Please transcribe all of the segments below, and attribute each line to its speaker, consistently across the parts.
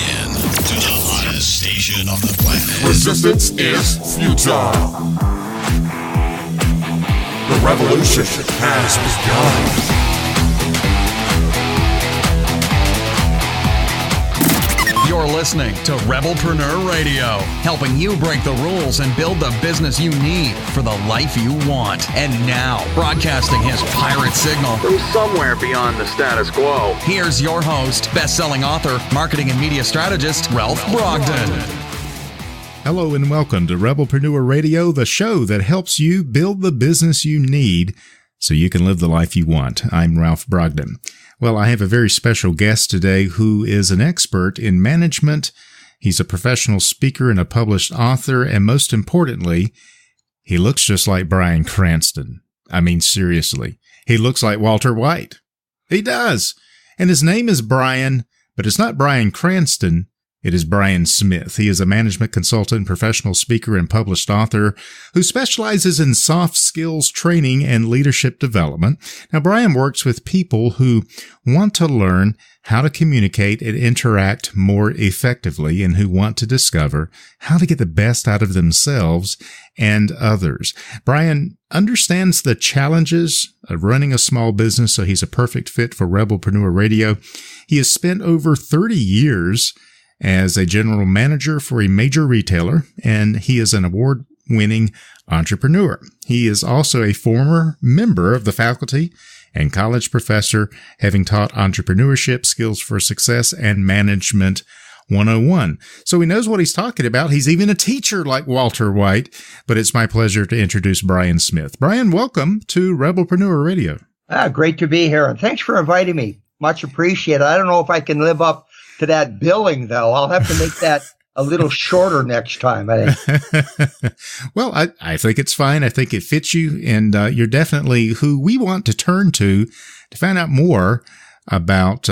Speaker 1: in to the hottest station on the planet.
Speaker 2: Resistance is futile. The revolution has begun.
Speaker 3: You're listening to Rebelpreneur Radio, helping you break the rules and build the business you need for the life you want. And now, broadcasting his pirate signal
Speaker 4: from somewhere beyond the status quo,
Speaker 3: here's your host, best-selling author, marketing and media strategist, Ralph Brogden.
Speaker 5: Hello and welcome to Rebelpreneur Radio, the show that helps you build the business you need so you can live the life you want. I'm Ralph Brogden. Well, I have a very special guest today who is an expert in management. He's a professional speaker and a published author, and most importantly, he looks just like Bryan Cranston. I mean, seriously, he looks like Walter White. He does. And his name is Bryan, but it's not Bryan Cranston. It is Bryan Smith. He is a management consultant, professional speaker, and published author who specializes in soft skills training and leadership development. Now, Bryan works with people who want to learn how to communicate and interact more effectively and who want to discover how to get the best out of themselves and others. Bryan understands the challenges of running a small business, so he's a perfect fit for Rebelpreneur Radio. He has spent over 30 years as a general manager for a major retailer, and he is an award-winning entrepreneur. He is also a former member of the faculty and college professor, having taught entrepreneurship, skills for success, and management 101. So he knows what he's talking about. He's even a teacher like Walter White, but it's my pleasure to introduce Bryan Smith. Bryan, welcome to Rebelpreneur Radio.
Speaker 6: Great to be here, and thanks for inviting me. Much appreciated. I don't know if I can live up to that billing, though. I'll have to make that a little shorter next time, I think.
Speaker 5: Well, I think it's fine. I think it fits you, and you're definitely who we want to turn to find out more about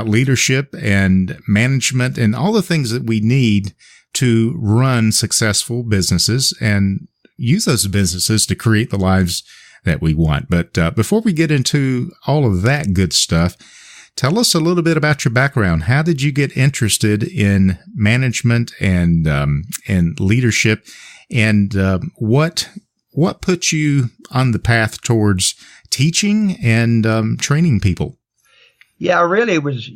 Speaker 5: leadership and management and all the things that we need to run successful businesses and use those businesses to create the lives that we want. But before we get into all of that good stuff, tell us a little bit about your background. How did you get interested in management and leadership, and what put you on the path towards teaching and training people?
Speaker 6: Yeah, really, it was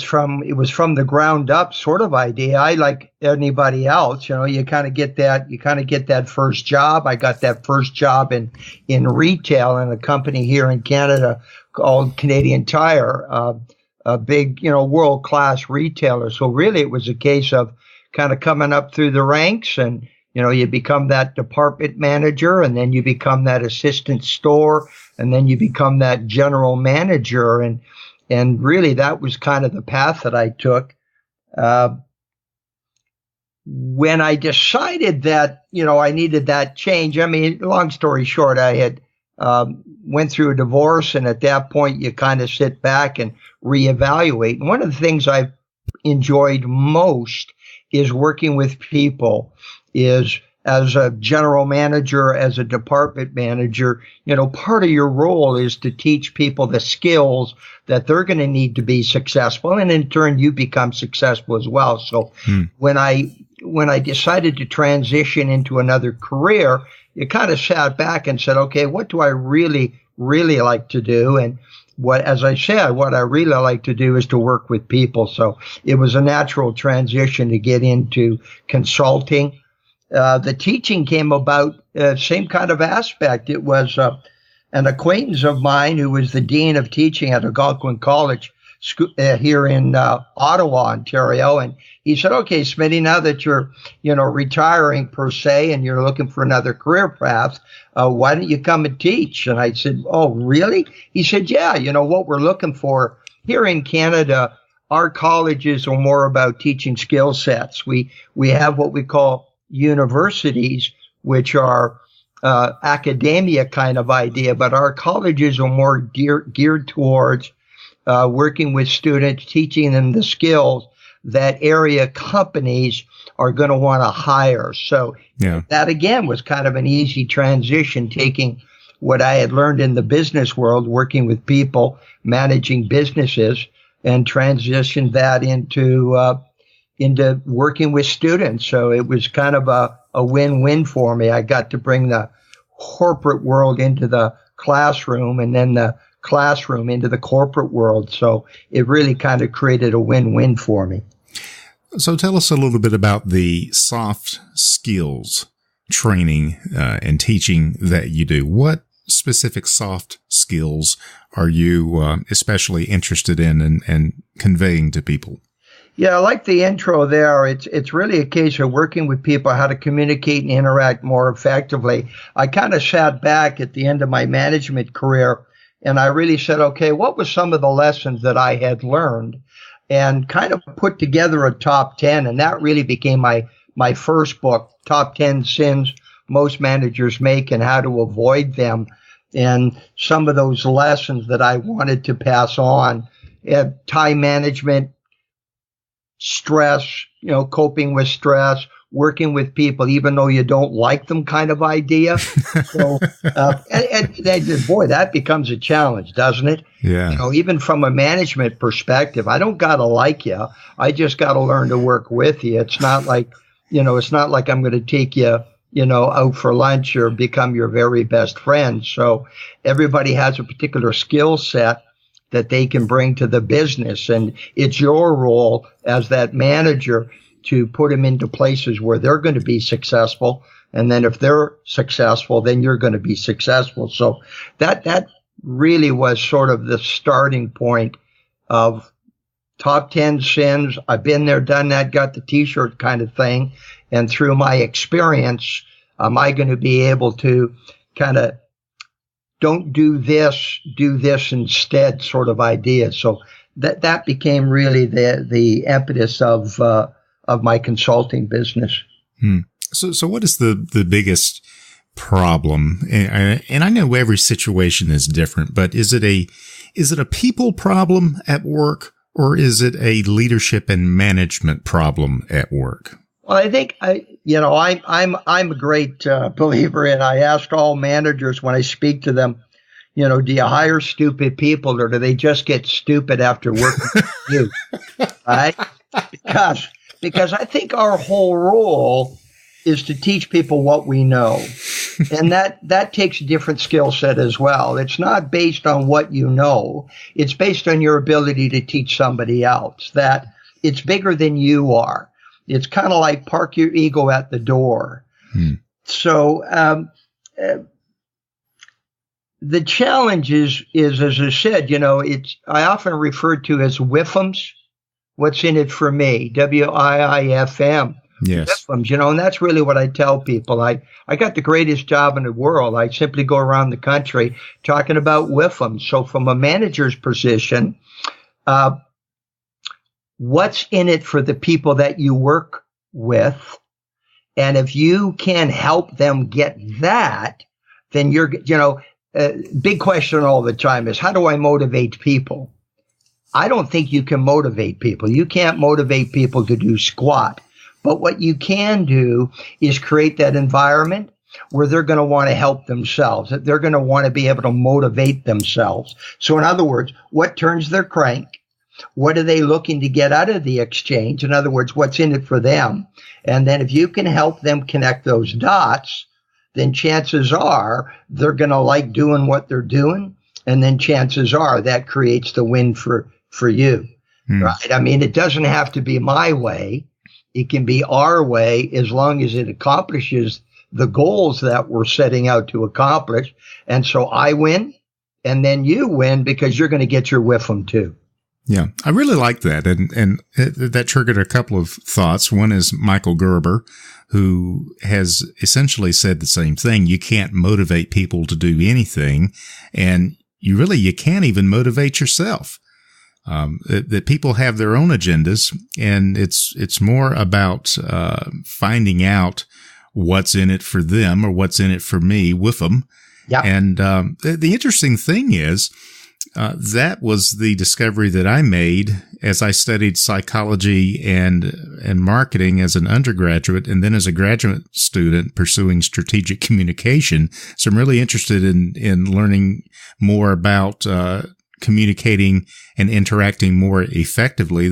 Speaker 6: from the ground up sort of idea. I, like anybody else, you kind of get that first job. I got that first job in retail in a company here in Canada called Canadian Tire, a big, world-class retailer. So really it was a case of kind of coming up through the ranks, and, you become that department manager, and then you become that assistant store, and then you become that general manager. And really that was kind of the path that I took. When I decided that, I needed that change, I mean, long story short, I had went through a divorce, and at that point you kind of sit back and reevaluate. And one of the things I've enjoyed most is working with people, is as a general manager, as a department manager, part of your role is to teach people the skills that they're going to need to be successful. And in turn, you become successful as well. So when I decided to transition into another career, you kind of sat back and said, okay, what do I really, really like to do? And as I said, what I really like to do is to work with people. So it was a natural transition to get into consulting. The teaching came about same kind of aspect. It was an acquaintance of mine who was the dean of teaching at Algonquin College here in Ottawa, Ontario, and he said, "Okay, Smitty, now that you're retiring per se, and you're looking for another career path, why don't you come and teach?" And I said, "Oh, really?" He said, "Yeah. What we're looking for here in Canada, our colleges are more about teaching skill sets. We have what we call universities, which are academia kind of idea, but our colleges are more geared towards working with students, teaching them the skills that area companies are going to want to hire." So that, again, was kind of an easy transition, taking what I had learned in the business world, working with people, managing businesses, and transitioned that into working with students. So it was kind of a win-win for me. I got to bring the corporate world into the classroom, and then the classroom into the corporate world. So it really kind of created a win-win for me.
Speaker 5: So tell us a little bit about the soft skills training and teaching that you do. What specific soft skills are you especially interested in and conveying to people?
Speaker 6: Yeah, I like the intro there. It's really a case of working with people, how to communicate and interact more effectively. I kind of sat back at the end of my management career, and I really said, okay, what was some of the lessons that I had learned, and kind of put together a top 10. And that really became my first book, Top 10 Sins Most Managers Make and How to Avoid Them. And some of those lessons that I wanted to pass on, time management, stress, coping with stress, working with people, even though you don't like them kind of idea. So, and boy, that becomes a challenge, doesn't it?
Speaker 5: Yeah.
Speaker 6: Even from a management perspective, I don't got to like you. I just got to learn to work with you. It's not like, it's not like I'm going to take you, out for lunch or become your very best friend. So everybody has a particular skill set that they can bring to the business. And it's your role as that manager to put them into places where they're going to be successful. And then if they're successful, then you're going to be successful. So that really was sort of the starting point of Top 10 Sins. I've been there, done that, got the t-shirt kind of thing. And through my experience, am I going to be able to kind of don't do this instead sort of idea. So that became really the impetus of my consulting business.
Speaker 5: So what is the biggest problem? And I know every situation is different, but is it a people problem at work, or is it a leadership and management problem at work?
Speaker 6: Well, I think I'm a great believer in. I ask all managers when I speak to them, do you hire stupid people, or do they just get stupid after working with you? Right? Because I think our whole role is to teach people what we know. And that takes a different skill set as well. It's not based on what you know. It's based on your ability to teach somebody else. That it's bigger than you are. It's kind of like park your ego at the door. So the challenge is, as I said, I often referred to as WIFMs. What's in it for me? WIIFM.
Speaker 5: Yes.
Speaker 6: WIFMs, and that's really what I tell people. I got the greatest job in the world. I simply go around the country talking about WIFMs. So from a manager's position, what's in it for the people that you work with? And if you can help them get that, then you're, big question all the time is, how do I motivate people? I don't think you can motivate people. You can't motivate people to do squat. But what you can do is create that environment where they're going to want to help themselves, that they're going to want to be able to motivate themselves. So in other words, what turns their crank? What are they looking to get out of the exchange? In other words, what's in it for them? And then if you can help them connect those dots, then chances are they're going to like doing what they're doing. And then chances are that creates the win for you, right? I mean, it doesn't have to be my way. It can be our way as long as it accomplishes the goals that we're setting out to accomplish. And so I win, and then you win because you're going to get your WIFM too.
Speaker 5: Yeah, I really like that. And that triggered a couple of thoughts. One is Michael Gerber, who has essentially said the same thing. You can't motivate people to do anything, and you can't even motivate yourself. That people have their own agendas, and it's more about finding out what's in it for them or what's in it for me with them.
Speaker 6: Yeah.
Speaker 5: And the interesting thing is that was the discovery that I made as I studied psychology and marketing as an undergraduate, and then as a graduate student pursuing strategic communication. So I'm really interested in learning more about communicating and interacting more effectively.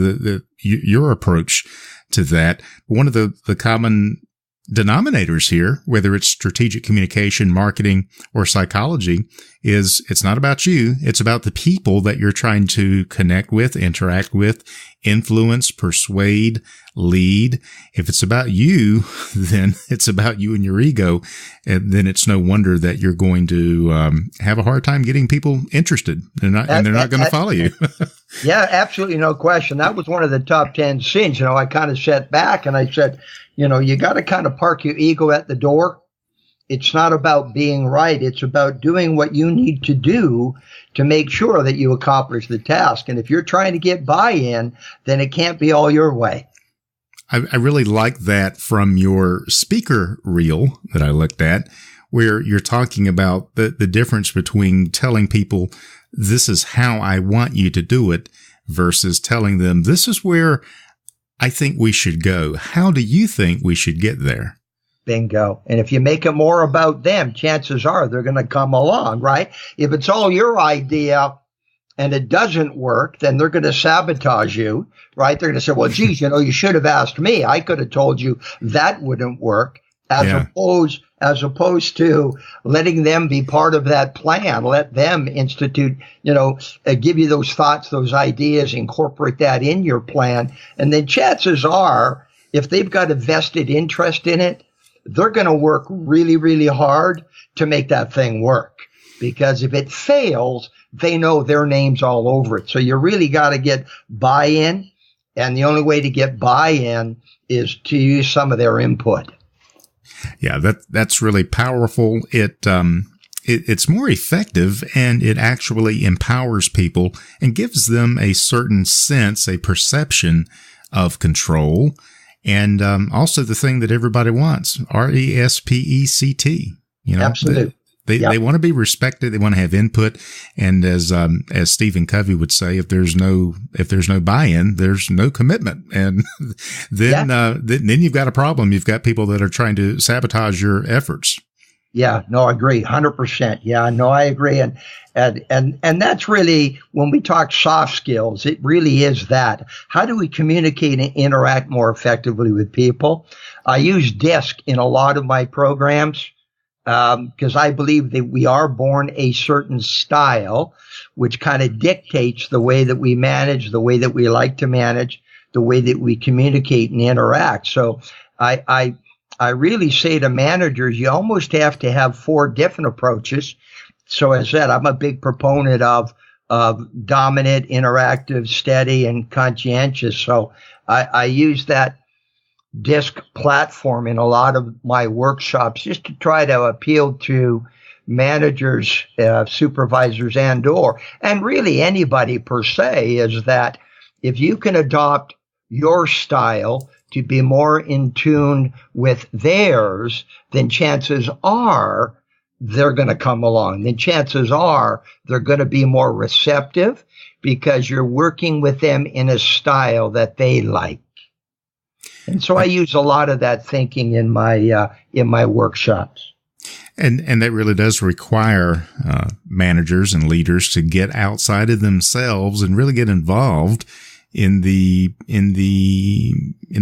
Speaker 5: Your approach to that, one of the common denominators here, whether it's strategic communication, marketing, or psychology, is it's not about you. It's about the people that you're trying to connect with, interact with, influence, persuade, lead. If it's about you, then it's about you and your ego. And then it's no wonder that you're going to have a hard time getting people interested. They're not going to follow you.
Speaker 6: Yeah, absolutely. No question. That was one of the top 10 sins. I kind of sat back and I said, you got to kind of park your ego at the door. It's not about being right. It's about doing what you need to do to make sure that you accomplish the task. And if you're trying to get buy-in, then it can't be all your way.
Speaker 5: I really like that from your speaker reel that I looked at, where you're talking about the difference between telling people this is how I want you to do it versus telling them this is where I think we should go. How do you think we should get there?
Speaker 6: Bingo. And if you make it more about them, chances are they're going to come along, right? If it's all your idea and it doesn't work, then they're going to sabotage you, right? They're going to say, well, geez, you should have asked me. I could have told you that wouldn't work, as opposed to letting them be part of that plan. Let them institute, give you those thoughts, those ideas, incorporate that in your plan. And then chances are, if they've got a vested interest in it, they're going to work really, really hard to make that thing work. Because if it fails, they know their name's all over it. So you really got to get buy-in. And the only way to get buy-in is to use some of their input.
Speaker 5: Yeah, that's really powerful. It's more effective, and it actually empowers people and gives them a certain sense, a perception of control, and also the thing that everybody wants, RESPECT.
Speaker 6: Absolutely.
Speaker 5: They want to be respected. They want to have input. And as Stephen Covey would say, if there's no buy-in, there's no commitment. And then you've got a problem. You've got people that are trying to sabotage your efforts.
Speaker 6: Yeah, no, I agree. 100%. Yeah, no, I agree. And that's really, when we talk soft skills, it really is that. How do we communicate and interact more effectively with people? I use DISC in a lot of my programs. Because I believe that we are born a certain style, which kind of dictates the way that we manage, the way that we like to manage, the way that we communicate and interact. So I really say to managers, you almost have to have 4 different approaches. So as I said, I'm a big proponent of dominant, interactive, steady, and conscientious. So I use that DISC platform in a lot of my workshops just to try to appeal to managers, supervisors, and really anybody per se, is that if you can adopt your style to be more in tune with theirs, then chances are they're going to come along. Then chances are they're going to be more receptive because you're working with them in a style that they like. And so I use a lot of that thinking in my workshops.
Speaker 5: And that really does require managers and leaders to get outside of themselves and really get involved in the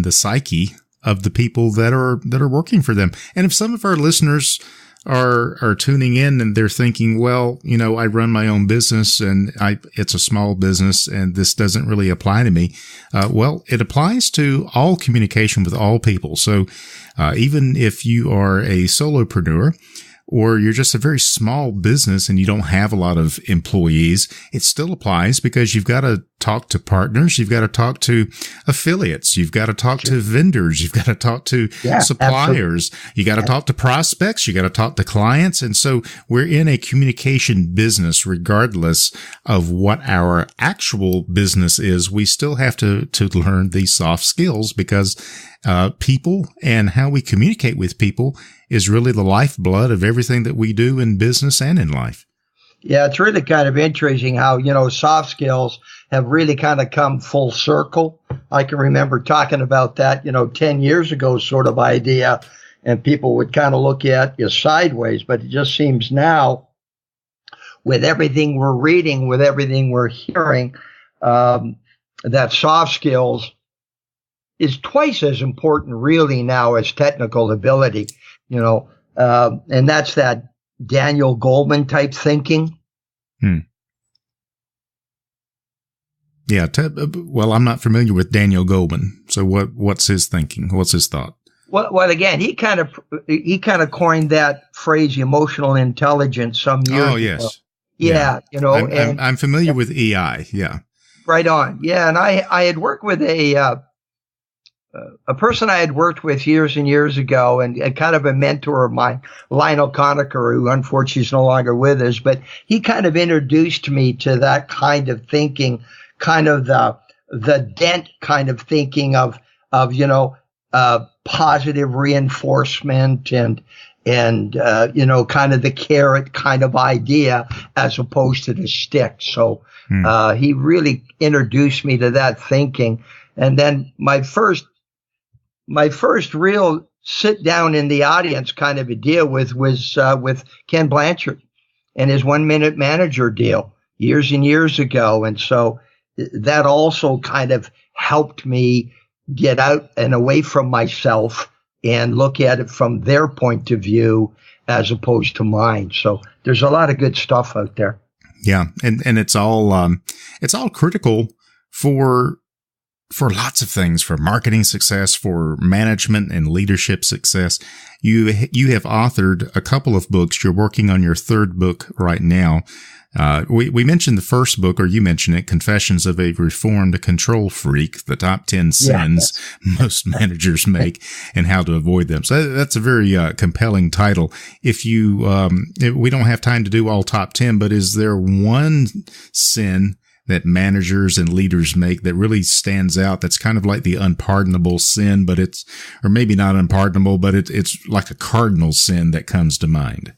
Speaker 5: psyche of the people that are working for them. And if some of our listeners are tuning in and they're thinking, well, I run my own business and it's a small business and this doesn't really apply to me. Well, it applies to all communication with all people. So, even if you are a solopreneur, or you're just a very small business and you don't have a lot of employees, it still applies because you've got to talk to partners. You've got to talk to affiliates. You've got to talk to vendors. You've got to talk to suppliers. Absolutely. You got to talk to prospects. You got to talk to clients. And so we're in a communication business, regardless of what our actual business is. We still have to learn these soft skills because people and how we communicate with people is really the lifeblood of everything that we do in business and in life.
Speaker 6: Yeah, it's really kind of interesting how, soft skills have really kind of come full circle. I can remember talking about that, 10 years ago sort of idea, and people would kind of look at you sideways, but it just seems now with everything we're reading, with everything we're hearing, that soft skills is twice as important really now as technical ability, and that's that Daniel Goleman type thinking.
Speaker 5: Yeah. Well, I'm not familiar with Daniel Goleman. So what's his thinking? What's his thought?
Speaker 6: Well, again, he kind of coined that phrase, emotional intelligence, some years ago.
Speaker 5: Oh, yes.
Speaker 6: Yeah.
Speaker 5: I'm familiar with EI. Yeah.
Speaker 6: Right on. Yeah. And I had worked with a person I had worked with years and years ago, and kind of a mentor of mine, Lionel Conacher, who unfortunately is no longer with us, but he kind of introduced me to that kind of thinking, kind of the Dent kind of thinking of positive reinforcement and kind of the carrot kind of idea as opposed to the stick. So he really introduced me to that thinking. And then my first real sit down in the audience kind of a deal was with Ken Blanchard and his 1 Minute Manager deal years and years ago. And so that also kind of helped me get out and away from myself and look at it from their point of view as opposed to mine. So there's a lot of good stuff out there.
Speaker 5: Yeah. And it's all critical for lots of things, for marketing success, for management and leadership success. You have authored a couple of books. You're working on your third book right now. We mentioned the first book, or you mentioned it, Confessions of a Reformed Control Freak, the top 10 sins most managers make and how to avoid them. So that's a very compelling title. If we don't have time to do all top 10, but is there one sin that managers and leaders make that really stands out? That's kind of like the unpardonable sin, but or maybe not unpardonable, but it's like a cardinal sin that comes to mind.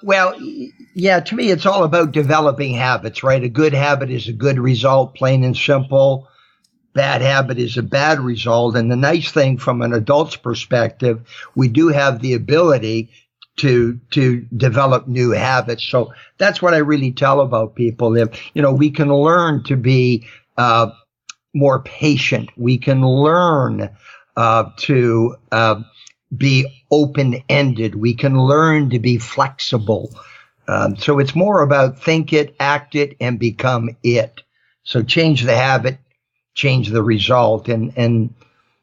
Speaker 6: Well, yeah, to me, it's all about developing habits, right? A good habit is a good result, plain and simple. Bad habit is a bad result. And the nice thing from an adult's perspective, we do have the ability to develop new habits. So that's what I really tell about people. If, we can learn to be more patient. We can learn to be open-ended. We can learn to be flexible. So it's more about think it, act it, and become it. So change the habit, change the result. And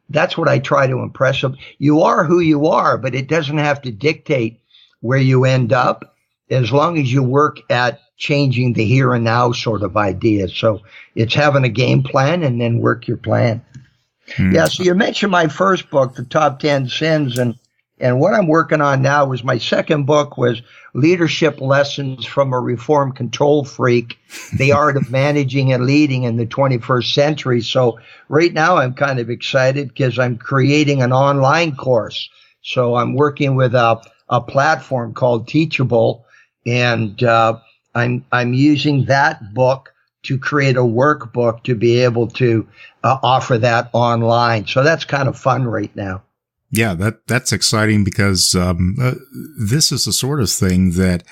Speaker 6: that's what I try to impress them. You are who you are, but it doesn't have to dictate where you end up as long as you work at changing the here and now sort of idea. So it's having a game plan and then work your plan. Yeah, so you mentioned my first book, The Top 10 Sins, and what I'm working on now was my second book was Leadership Lessons from a Reformed Control Freak, The Art of Managing and Leading in the 21st Century. So right now I'm kind of excited because I'm creating an online course. So I'm working with a platform called Teachable, and I'm using that book to create a workbook to be able to offer that online. So that's kind of fun right now.
Speaker 5: Yeah, that's exciting because this is the sort of thing that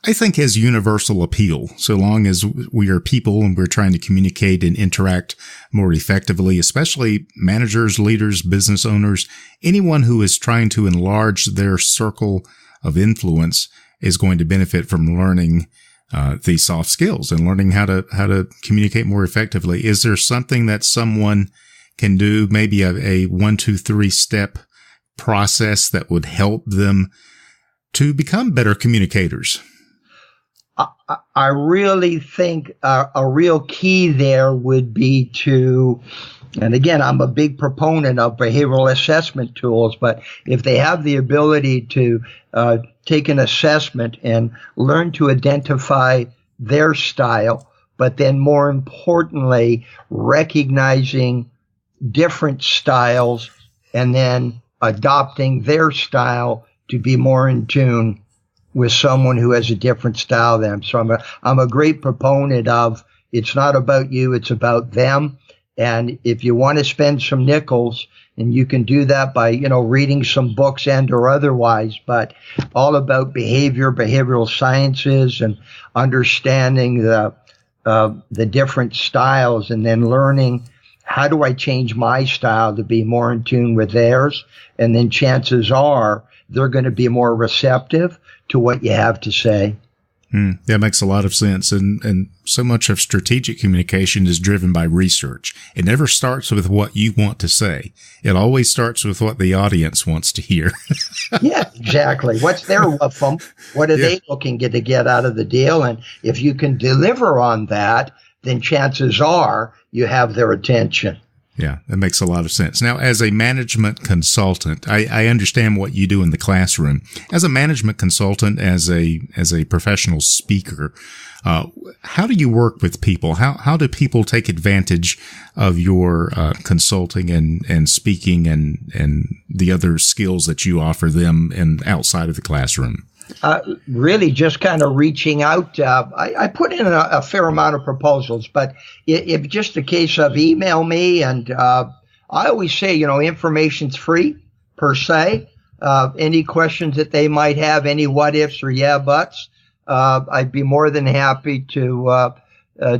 Speaker 5: I think has universal appeal. So long as we are people and we're trying to communicate and interact more effectively, especially managers, leaders, business owners, anyone who is trying to enlarge their circle of influence is going to benefit from learning these soft skills and learning how to communicate more effectively. Is there something that someone can do, maybe a 1, 2, 3 step process that would help them to become better communicators?
Speaker 6: I really think a real key there would be to, and again, I'm a big proponent of behavioral assessment tools, but if they have the ability to take an assessment and learn to identify their style, but then more importantly, recognizing different styles and then adopting their style to be more in tune with someone who has a different style than them. So I'm a great proponent of it's not about you, it's about them. And if you want to spend some nickels And you can do that by, reading some books and or otherwise, but all about behavioral sciences and understanding the different styles, and then learning how do I change my style to be more in tune with theirs. And then chances are they're going to be more receptive to what you have to say.
Speaker 5: That makes a lot of sense. And so much of strategic communication is driven by research. It never starts with what you want to say. It always starts with what the audience wants to hear.
Speaker 6: Yeah, exactly. What's their from? What are they looking to get out of the deal? And if you can deliver on that, then chances are you have their attention.
Speaker 5: Yeah, that makes a lot of sense. Now, as a management consultant, I understand what you do in the classroom. As a management consultant, as a professional speaker, how do you work with people? How do people take advantage of your consulting and speaking and the other skills that you offer them and outside of the classroom? Really just kind of reaching out. I put in a fair amount of proposals, but if just a case of email me, and I always say, information's free per se. Any questions that they might have, any what ifs or yeah buts, I'd be more than happy to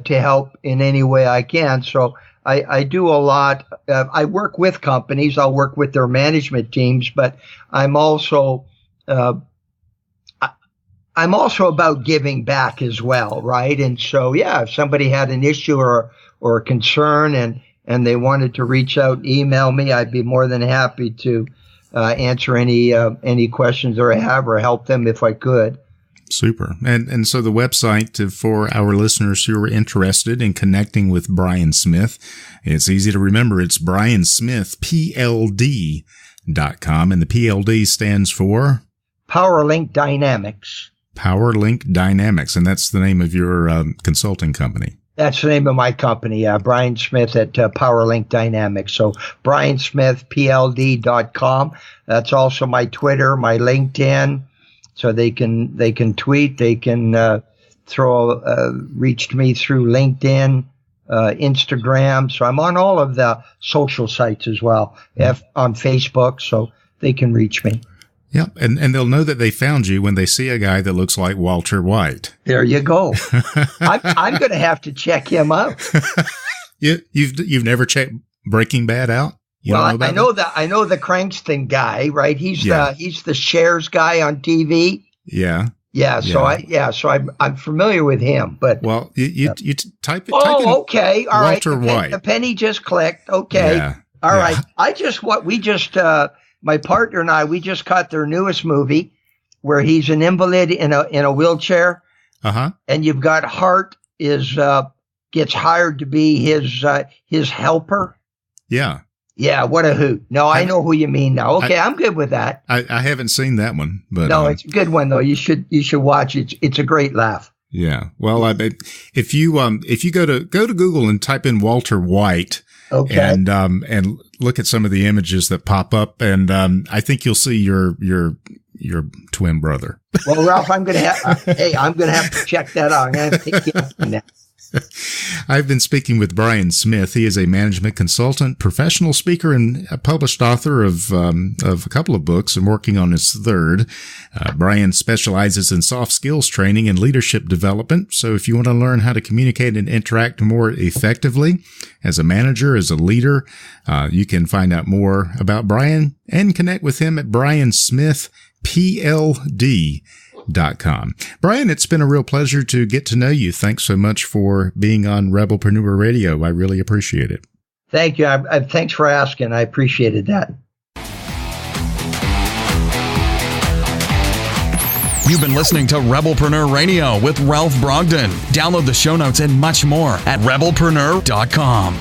Speaker 5: help in any way I can. So I do a lot. I work with companies. I'll work with their management teams, but I'm also about giving back as well, right? And so, if somebody had an issue or a concern and they wanted to reach out, email me, I'd be more than happy to answer any questions that I have or help them if I could. Super. And so the website for our listeners who are interested in connecting with Brian Smith, it's easy to remember. It's briansmithpld.com, and the PLD stands for PowerLink Dynamics. PowerLink Dynamics, and that's the name of your consulting company. That's the name of my company, Brian Smith at PowerLink Dynamics. So briansmithpld.com. That's also my Twitter, my LinkedIn. So they can tweet, they can reach me through LinkedIn, Instagram. So I'm on all of the social sites as well, on Facebook, so they can reach me. Yep, and they'll know that they found you when they see a guy that looks like Walter White. There you go. I'm going to have to check him out. You've never checked Breaking Bad out? I know the Cranston guy, right? He's the Shares guy on TV. Yeah. Yeah. So I'm familiar with him. But you type it. Oh, okay. All right. Walter White. The penny just clicked. Okay. Yeah. All right. My partner and we just caught their newest movie where he's an invalid in a wheelchair. Uh-huh. And you've got Hart gets hired to be his helper. Yeah. Yeah, what a hoot. No, I know who you mean now. Okay, I'm good with that. I haven't seen that one, but no, it's a good one though. You should watch it. It's a great laugh. Yeah. Well, if you go to Google and type in Walter White, okay, and look at some of the images that pop up, and I think you'll see your twin brother. Well, Ralph, I'm gonna have to check that out. I'm gonna have to take you up on that. I've been speaking with Brian Smith. He is a management consultant, professional speaker, and a published author of a couple of books and working on his third. Brian specializes in soft skills training and leadership development. So if you want to learn how to communicate and interact more effectively as a manager, as a leader, you can find out more about Brian and connect with him at briansmithpld.com. Brian, it's been a real pleasure to get to know you. Thanks so much for being on Rebelpreneur Radio. I really appreciate it. Thank you. Thanks for asking. I appreciated that.
Speaker 3: You've been listening to Rebelpreneur Radio with Ralph Brogden. Download the show notes and much more at rebelpreneur.com.